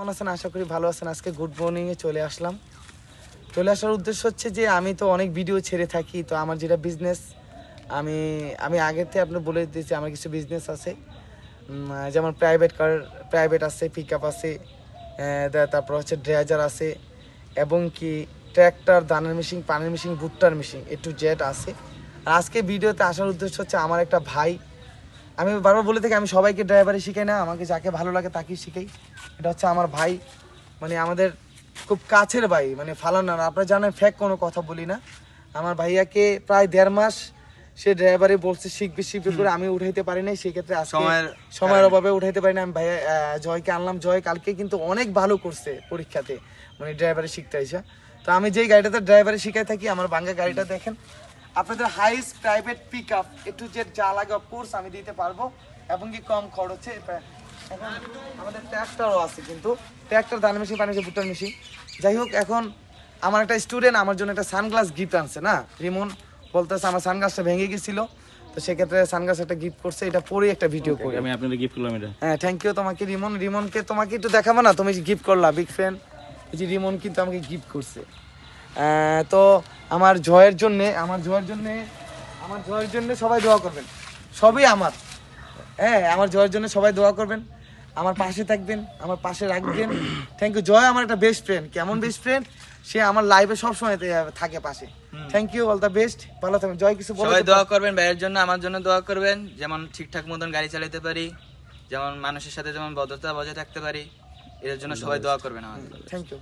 কেমন আছেন? আশা করি ভালো আছেন। আজকে গুড মর্নিংয়ে চলে আসলাম। চলে আসার উদ্দেশ্য হচ্ছে যে আমি তো অনেক ভিডিও ছেড়ে থাকি, তো আমার যেটা বিজনেস আমি আগের থেকে আপনার বলে দিয়েছি আমার কিছু বিজনেস আছে, যেমন প্রাইভেট আছে, পিক আপ আছে, তারপর হচ্ছে ড্রেজার আছে, এবং কি ট্র্যাক্টর, দানের মেশিন, পানির মেশিন, ভুট্টার মেশিন, A to Z আছে। আর আজকে ভিডিওতে আসার উদ্দেশ্য হচ্ছে আমার একটা ভাই, আমি বারবার বলে থাকি আমি সবাইকে ড্রাইভারই শিখাই না, আমাকে যাকে ভালো লাগে তাকেই শিখাই। এটা হচ্ছে আমার ভাই, মানে আমাদের খুব কাছের ভাই, মানে ফালানো না, আপনারা জানেন ফেক কোনো কথা বলি না। আমার ভাইয়াকে প্রায় 1.5 মাস সে ড্রাইভারে বলছে শিখবে করে, আমি উঠাইতে পারি নাই। সেক্ষেত্রে সময়ের অভাবে উঠাইতে পারি না। আমি ভাইয়া জয়কে আনলাম। জয় কালকে কিন্তু অনেক ভালো করছে পরীক্ষাতে, মানে ড্রাইভারে শিখতে আইসা। তো আমি যেই গাড়িটাতে ড্রাইভারে শিখাই থাকি, আমার বাঙ্গা গাড়িটা দেখেন, আপনাদের highest private pick up A to Z যা লাগে অফকোর্স আমি দিতে পারবো, এবং কি কম খরচে। এখন আমাদের ট্র্যাক্টরও আছে, কিন্তু ট্র্যাক্টর, দানের মেশিন, পানি মেশিন, ভুট্টার মেশিন। যাই হোক, এখন আমার একটা স্টুডেন্ট আমার জন্য একটা সানগ্লাস গিফট আনছে না, রিমন বলতেছে আমার সানগ্লাসটা ভেঙে গেছিল, তো সেক্ষেত্রে সানগ্লাস একটা গিফট করছে, এটা পরেই একটা ভিডিও করি। আমি আপনাদের গিফট করলাম এটা। হ্যাঁ, থ্যাংক ইউ তোমাকে রিমনকে তোমাকে একটু দেখাবো না, তুমি গিফট করলা, বিগ ফ্যান। এই যে রিমন কিন্তু আমাকে গিফট করছে। তো আমার জয়ের জন্য সবাই দোয়া করবেন, সবই আমার। হ্যাঁ, আমার জয়ের জন্য সবাই দোয়া করবেন, আমার পাশে থাকবেন, আমার পাশে রাখবেন। Thank you. জয় আমার একটা বেস্ট ফ্রেন্ড, কেমন বেস্ট ফ্রেন্ড, সে আমার লাইফে সবসময় থাকে পাশে। Thank you, all the best, ভালো থাকবেন। জয় কিছু বলো? সবাই দোয়া করবেন ভাইয়ের জন্য, আমার জন্য দোয়া করবেন, যেমন ঠিকঠাক মতন গাড়ি চালাতে পারি, যেমন মানুষের সাথে যেমন ভদ্রতা বজায় থাকতে পারি, এর জন্য সবাই দোয়া করবেন আমাদের। Thank you.